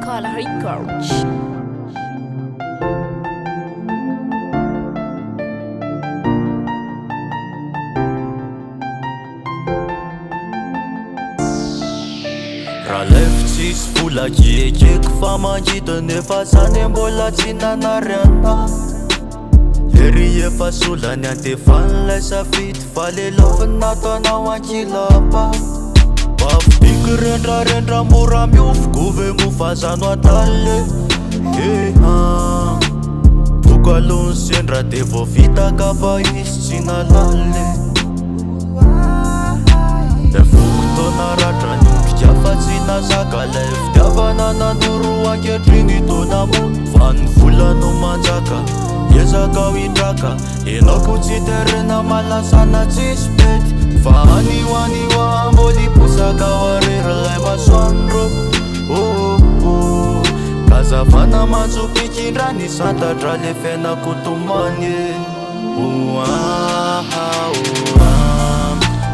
Call Records. Raha lefitsisy vola kekeko fa mangita nefa zany mbola tsy nanariana. Ery efa solany antefan'ilay safidy fa lelafiny nataonao ankilapa. Mafipiky mora miofoko ve mofazano atalle. Boko alony sendra de vo vita ka fa izy tsy nalalle. Da fotoana ratra niondrika fa tsy nazaka lay fitiavana nanoro ankehitriny taona mony. Fa ny vola no manjaka ezaka ho indraka enako tsy terena malasana tsisy pety. Fa aniwa mboli posaka warery lay masoandro. Kazavana manjopikindrany santatra le fiainako tomany.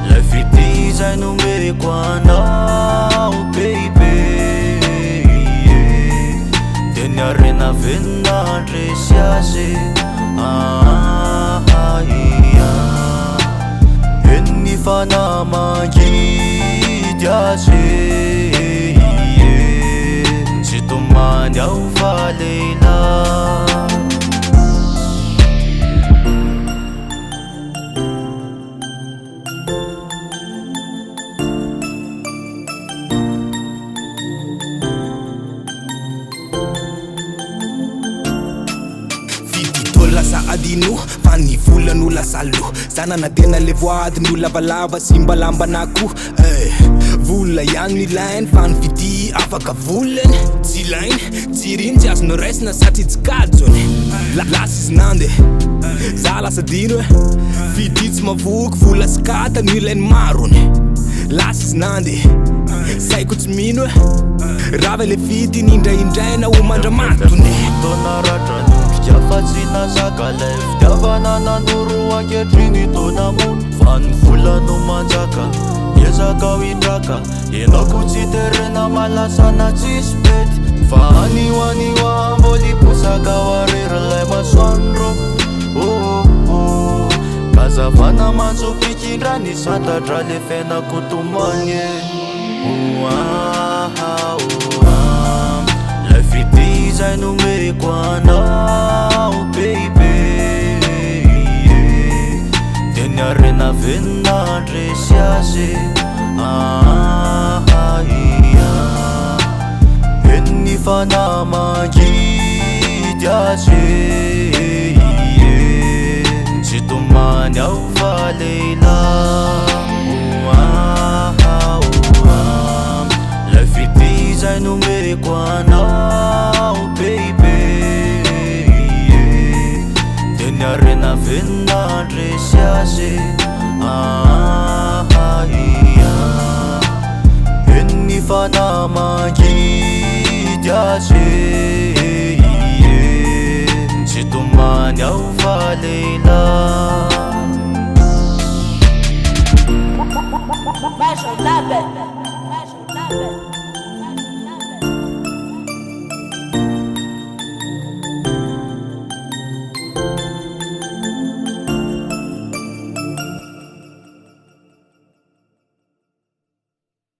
Lay fitizay nomeko anao baby. De niarena venandresy azy. Enny fana mangidy azy. Tsy tomany aho fa lehilahy. Lasa adino fa ny volano lasa lo. Zanana tena le voadino lavalava sy mbalambanako. Vola ihany ilainy fa ny vidi afaka volany. Tsy ilainy tsy riny tsy azonao raisina satria tsy kajony. Lasa izy nande za lasa dino vidi tsy mavoky vola sy kata no ilainy marony. Lasa izy nande saiko tsy mino rava le vity nindraindraina ho mandramatony. Taona ratra niondrika fa tsy nazaka lay fitiavana nanoro ankehitriny taona mony. Fa ny vola no manjaka ezaka ho indraka enako tsy terena malasana tsisy pety. Fa aniwa mboli posaka warery lay masoandro. Kazavana manjopikindrany santatra le fiainako tomany. Lay fitizay nomeko anao baby. De niarena venandresy azy. Enny fana mangidy azy. Tsy tomany aho fa lehilahy. Lay fitizay nomeko anao baby. De niarena venandresy azy. Enny fana mangidy azy. Tsy tomany aho fa lehilahy. Major Label.